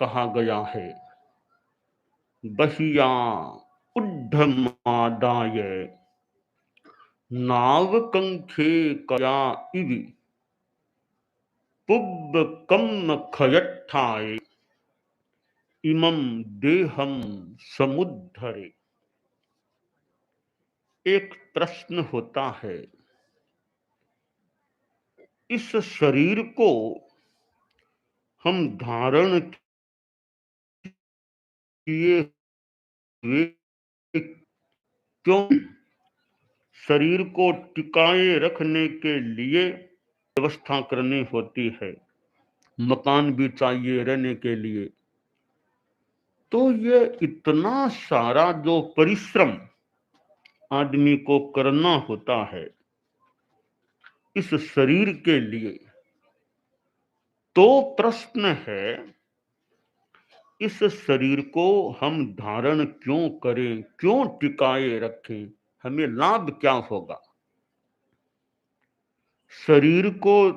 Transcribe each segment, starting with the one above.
कहा गया है, बहिया उड्ढमादाय नाव कंखे कया इवि पुब्बकम खयट्ठाय इमं देहम समुद्धरे। एक प्रश्न होता है, इस शरीर को हम धारण किए हुए क्यों? शरीर को टिकाए रखने के लिए व्यवस्था करनी होती है, मकान भी चाहिए रहने के लिए। तो ये इतना सारा जो परिश्रम आदमी को करना होता है इस शरीर के लिए, तो प्रश्न है, इस शरीर को हम धारण क्यों करें, क्यों टिकाए रखें, हमें लाभ क्या होगा? शरीर को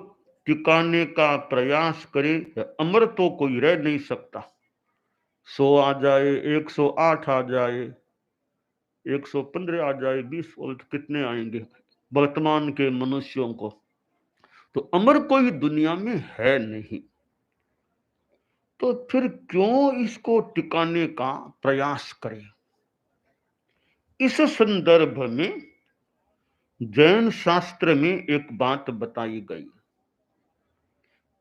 टिकाने का प्रयास करे, अमर तो कोई रह नहीं सकता। 100 आ जाए, 108 आ जाए, 115 आ जाए, 20 वोल्ट कितने आएंगे वर्तमान के मनुष्यों को? तो अमर कोई दुनिया में है नहीं। तो फिर क्यों इसको टिकाने का प्रयास करें? इस संदर्भ में जैन शास्त्र में एक बात बताई गई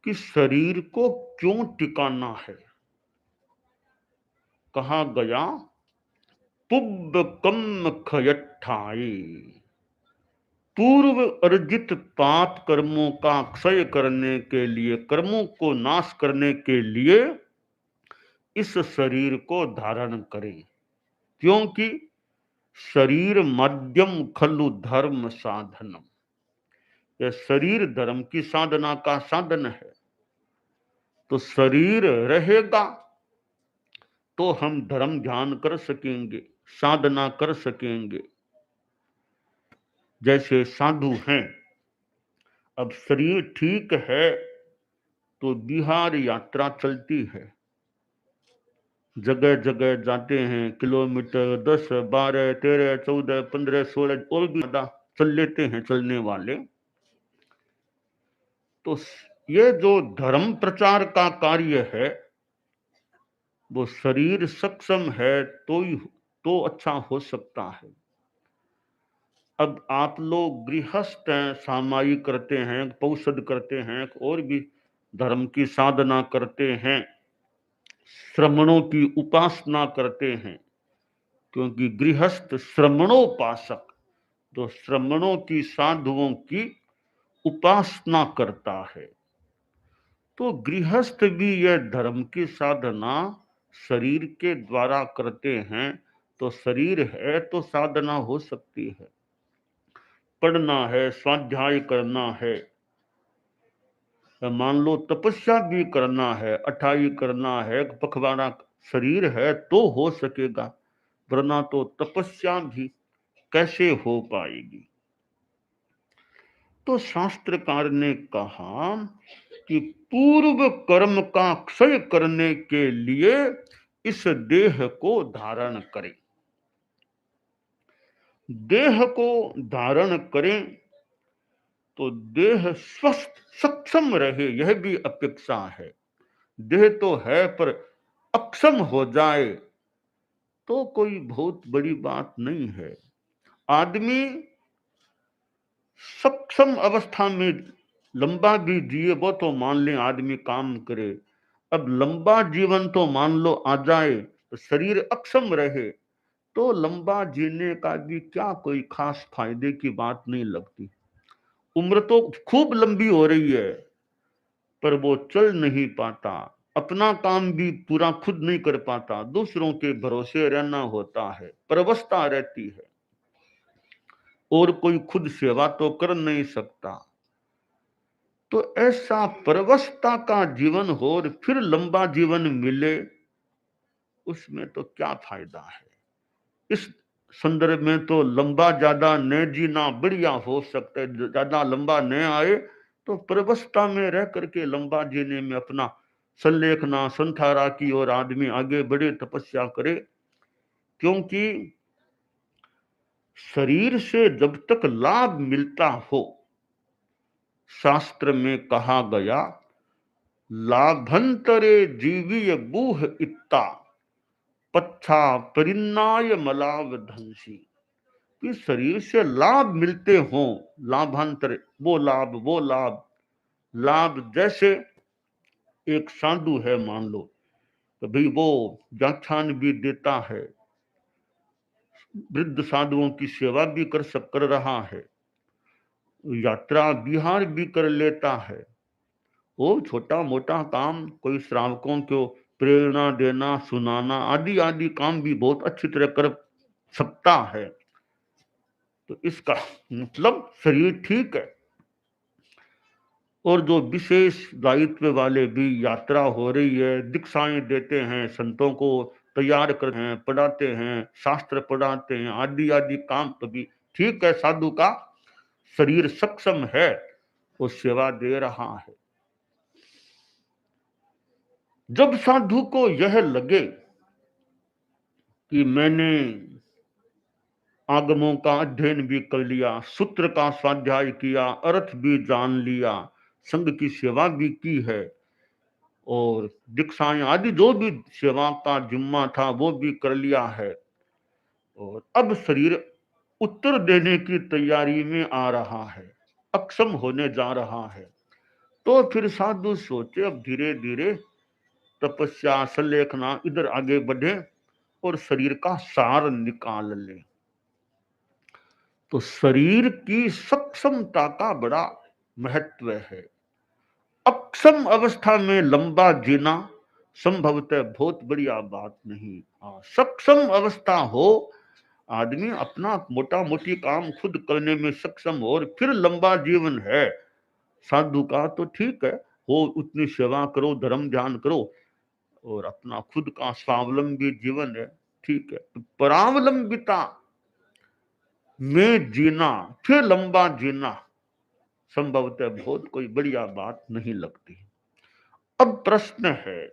कि शरीर को क्यों टिकाना है। कहा गया, पुब्बकम खयट्ठाय, पूर्व अर्जित पाप कर्मों का क्षय करने के लिए, कर्मों को नाश करने के लिए इस शरीर को धारण करें, क्योंकि शरीर माध्यम खलु धर्म साधनम, यह शरीर धर्म की साधना का साधन है। तो शरीर रहेगा तो हम धर्म ध्यान कर सकेंगे, साधना कर सकेंगे। जैसे साधु हैं, अब शरीर ठीक है तो बिहार यात्रा चलती है, जगह जगह जाते हैं, किलोमीटर 10, 12, 13, 14, 15, 16 और भी ज्यादा चल लेते हैं चलने वाले। तो ये जो धर्म प्रचार का कार्य है, वो शरीर सक्षम है तो ही तो अच्छा हो सकता है। अब आप लोग गृहस्थ हैं, सामायिक करते हैं, पौषध करते हैं, और भी धर्म की साधना करते हैं, श्रमणों की उपासना करते हैं, क्योंकि गृहस्थ श्रमणोपासक, तो श्रमणों की, साधुओं की उपासना करता है। तो गृहस्थ भी यह धर्म की साधना शरीर के द्वारा करते हैं, तो शरीर है तो साधना हो सकती है। पढ़ना है, स्वाध्याय करना है, मान लो तपस्या भी करना है, अठाई करना है, पखवाड़ा, शरीर है तो हो सकेगा, वरना तो तपस्या भी कैसे हो पाएगी। तो शास्त्रकार ने कहा कि पूर्व कर्म का क्षय करने के लिए इस देह को धारण करें। देह को धारण करें तो देह स्वस्थ सक्षम रहे, यह भी अपेक्षा है। देह तो है पर अक्षम हो जाए तो कोई बहुत बड़ी बात नहीं है। आदमी सक्षम अवस्था में लंबा भी जिए, वो तो मान लें आदमी काम करे। अब लंबा जीवन तो मान लो आ जाए, तो शरीर अक्षम रहे तो लंबा जीने का भी क्या कोई खास फायदे की बात नहीं लगती। उम्र तो खूब लंबी हो रही है पर वो चल नहीं पाता, अपना काम भी पूरा खुद नहीं कर पाता, दूसरों के भरोसे रहना होता है, परवस्था रहती है, और कोई खुद सेवा तो कर नहीं सकता। तो ऐसा परवस्था का जीवन हो और फिर लंबा जीवन मिले, उसमें तो क्या फायदा है। इस संदर्भ में तो लंबा ज्यादा न जीना बढ़िया हो सकता है, ज्यादा लंबा न आए तो परवस्था में रह करके लंबा जीने में अपना संलेखना संथारा की ओर आदमी आगे बढ़े, तपस्या करे। क्योंकि शरीर से जब तक लाभ मिलता हो, शास्त्र में कहा गया, लाभंतरे जीवीय बूह इत्ता पच्छा परिन्नाय मलाव धंसी। कि शरीर से लाभ मिलते हों, लाभांतर, वो लाभ लाभ जैसे एक साधु है, मान लो तो भाई वो व्याख्यान भी देता है, वृद्ध साधुओं की सेवा भी कर रहा है, यात्रा विहार भी कर लेता है। वो छोटा मोटा काम, कोई श्रावकों को प्रेरणा देना, सुनाना आदि आदि काम भी बहुत अच्छी तरह कर सकता है। तो इसका मतलब शरीर ठीक है। और जो विशेष दायित्व वाले भी, यात्रा हो रही है, दीक्षाएं देते हैं, संतों को तैयार करते हैं, पढ़ाते हैं, शास्त्र पढ़ाते हैं, आदि आदि काम तो भी ठीक है। साधु का शरीर सक्षम है, वो सेवा दे रहा है। जब साधु को यह लगे कि मैंने आगमों का अध्ययन भी कर लिया, सूत्र का स्वाध्याय किया, अर्थ भी जान लिया, संघ की सेवा भी की है, और दीक्षाएं आदि जो भी सेवा का जिम्मा था वो भी कर लिया है, और अब शरीर उत्तर देने की तैयारी में आ रहा है, अक्षम होने जा रहा है, तो फिर साधु सोचे अब धीरे धीरे तपस्या संलेखना इधर आगे बढ़े और शरीर का सार निकाल ले। तो शरीर की सक्षमता का बड़ा महत्व है। अक्षम अवस्था में लंबा जीना संभवतः बहुत बढ़िया बात नहीं। सक्षम अवस्था हो, आदमी अपना मोटा मोटी काम खुद करने में सक्षम हो और फिर लंबा जीवन है साधु का, तो ठीक है, हो उतनी सेवा करो, धर्म ध्यान करो और अपना खुद का स्वावलंबी जीवन है, ठीक है। तो परावलंबिता में जीना, फिर लंबा जीना संभवतः बहुत कोई बढ़िया बात नहीं लगती। अब प्रश्न है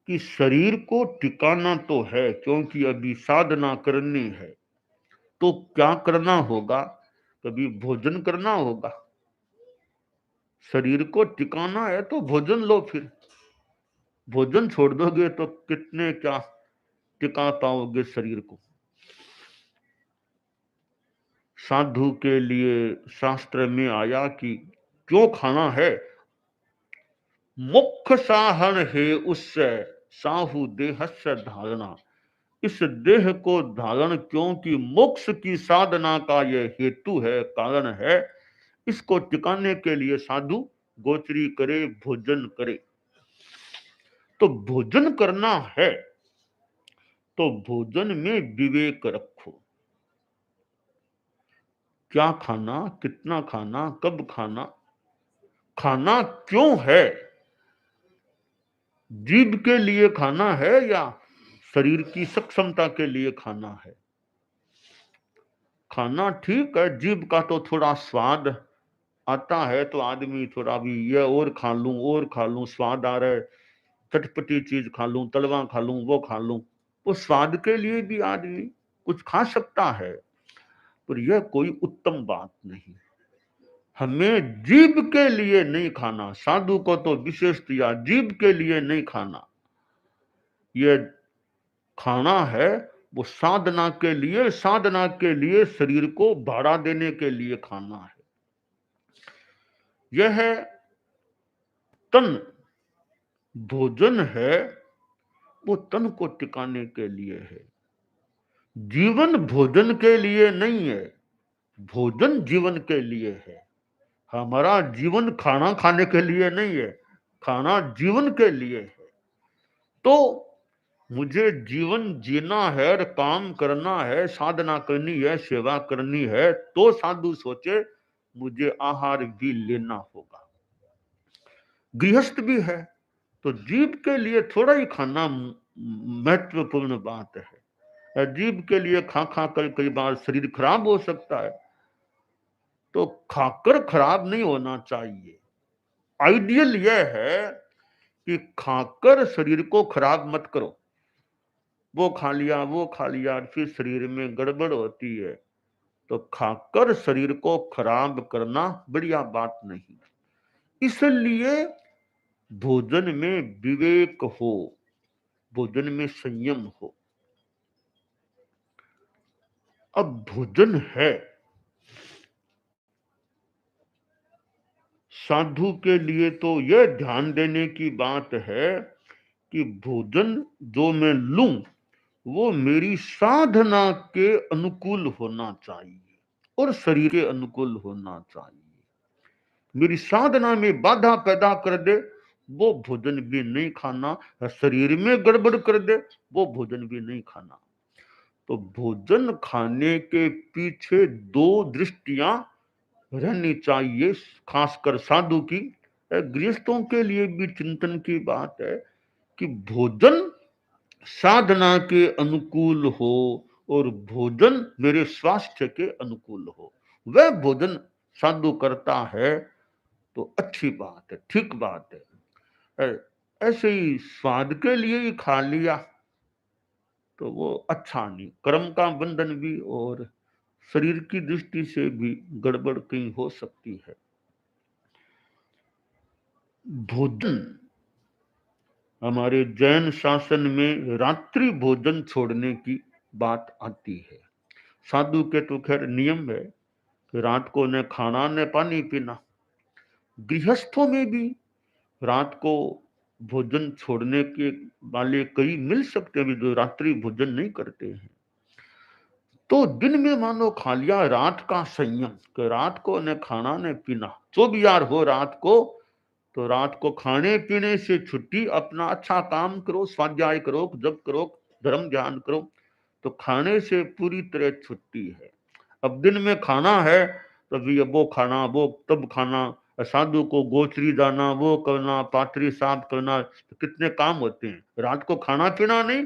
कि शरीर को टिकाना तो है, क्योंकि अभी साधना करनी है, तो क्या करना होगा? कभी भोजन करना होगा। शरीर को टिकाना है तो भोजन लो, फिर भोजन छोड़ दोगे तो कितने क्या टिका पाओगे शरीर को। साधु के लिए शास्त्र में आया कि क्यों खाना है, मुख साहन है उससे साहु देहस्य धारणा। इस देह को धारण, क्योंकि मोक्ष की साधना का यह हेतु है, कारण है। इसको टिकाने के लिए साधु गोचरी करे, भोजन करे। तो भोजन करना है तो भोजन में विवेक रखो। क्या खाना, कितना खाना, कब खाना, खाना क्यों है? जीभ के लिए खाना है या शरीर की सक्षमता के लिए खाना है? खाना ठीक है, जीभ का तो थोड़ा स्वाद आता है तो आदमी थोड़ा भी ये और खा लूं, और खा लूं, स्वाद आ रहा है, चटपटी चीज खा लूं, तलवा खा लूं, वो खा लूं, वो स्वाद के लिए भी आदमी कुछ खा सकता है, पर यह कोई उत्तम बात नहीं। हमें जीभ के लिए नहीं खाना, साधु को तो विशेष दिया, जीभ के लिए नहीं खाना। यह खाना है वो साधना के लिए, साधना के लिए शरीर को भाड़ा देने के लिए खाना है। यह तन भोजन है, वो तन को टिकाने के लिए है। जीवन भोजन के लिए नहीं है, भोजन जीवन के लिए है। हमारा जीवन खाना खाने के लिए नहीं है, खाना जीवन के लिए है। तो मुझे जीवन जीना है और काम करना है, साधना करनी है, सेवा करनी है, तो साधु सोचे मुझे आहार भी लेना होगा। गृहस्थ भी है तो जीव के लिए थोड़ा ही खाना महत्वपूर्ण बात है। जीव के लिए खा खा कर कई बार शरीर खराब हो सकता है, तो खाकर खराब नहीं होना चाहिए। आइडियल यह है कि खाकर शरीर को खराब मत करो। वो खा लिया, वो खा लिया, फिर शरीर में गड़बड़ होती है। तो खाकर शरीर को खराब करना बढ़िया बात नहीं। इसलिए भोजन में विवेक हो, भोजन में संयम हो। अब भोजन है, साधु के लिए तो यह ध्यान देने की बात है कि भोजन जो मैं लूं वो मेरी साधना के अनुकूल होना चाहिए और शरीर के अनुकूल होना चाहिए। मेरी साधना में बाधा पैदा कर दे वो भोजन भी नहीं खाना, शरीर में गड़बड़ कर दे वो भोजन भी नहीं खाना। तो भोजन खाने के पीछे दो दृष्टियां रहनी चाहिए, खासकर साधु की। गृहस्थों के लिए भी चिंतन की बात है कि भोजन साधना के अनुकूल हो और भोजन मेरे स्वास्थ्य के अनुकूल हो। वह भोजन साधु करता है तो अच्छी बात है, ठीक बात है। ऐसे ही स्वाद के लिए ही खा लिया तो वो अच्छा नहीं, कर्म का बंधन भी और शरीर की दृष्टि से भी गड़बड़ कहीं हो सकती है। भोजन हमारे जैन शासन में रात्रि भोजन छोड़ने की बात आती है। साधु के तो खैर नियम है कि रात को न खाना न पानी पीना। गृहस्थों में भी रात को भोजन छोड़ने के वाले कई मिल सकते हैं जो रात्रि भोजन नहीं करते हैं। तो दिन में मानो खा लिया, रात का संयम कि रात को न खाना न पीना, जो भी यार हो रात को, तो रात को खाने पीने से छुट्टी, अपना अच्छा काम करो, स्वाध्याय करो, जप करो, धर्म ध्यान करो, तो खाने से पूरी तरह छुट्टी है। अब दिन में खाना है तभी वो खाना, वो तब खाना, साधु को गोचरी जाना, वो करना, पात्री साफ करना, तो कितने काम होते हैं। रात को खाना पीना नहीं,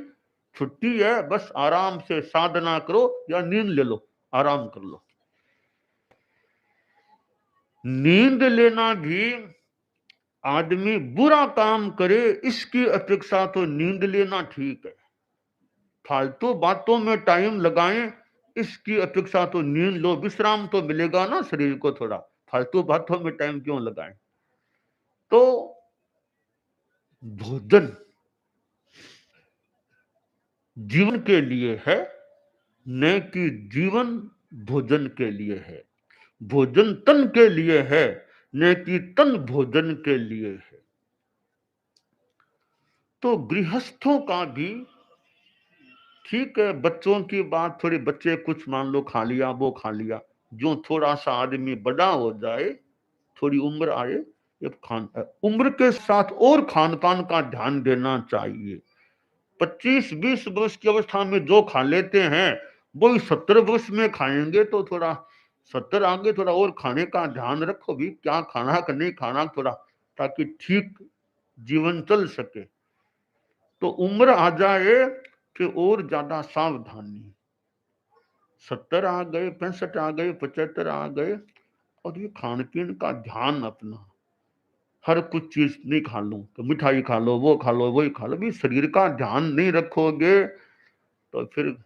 छुट्टी है, बस आराम से साधना करो या नींद ले लो, आराम कर लो। नींद लेना भी, आदमी बुरा काम करे इसकी अपेक्षा तो नींद लेना ठीक है। फालतू बातों में टाइम लगाएं इसकी अपेक्षा तो नींद लो, विश्राम तो मिलेगा ना शरीर को थोड़ा, फालतू बातों में टाइम क्यों लगाएं। तो भोजन जीवन के लिए है, न कि जीवन भोजन के लिए है। भोजन तन के लिए है, न कि तन भोजन के लिए है। तो गृहस्थों का भी ठीक है, बच्चों की बात थोड़ी, बच्चे कुछ मान लो खा लिया, वो खा लिया, जो थोड़ा सा आदमी बड़ा हो जाए, थोड़ी उम्र आए, ये खान उम्र के साथ और खान पान का ध्यान देना चाहिए। 25-20 वर्ष की अवस्था में जो खा लेते हैं वही 70 वर्ष में खाएंगे, तो थोड़ा 70 आगे थोड़ा और खाने का ध्यान रखो भी, क्या खाना का नहीं खाना थोड़ा, ताकि ठीक जीवन चल सके। तो उम्र आ जाए फिर और ज्यादा सावधानी। 70 आ गए, 65 आ गए, 75 आ गए, और ये खान पीन का ध्यान अपना, हर कुछ चीज नहीं खा लो, तो मिठाई खा लो, वो खा लो, वही खा लो, भी शरीर का ध्यान नहीं रखोगे तो फिर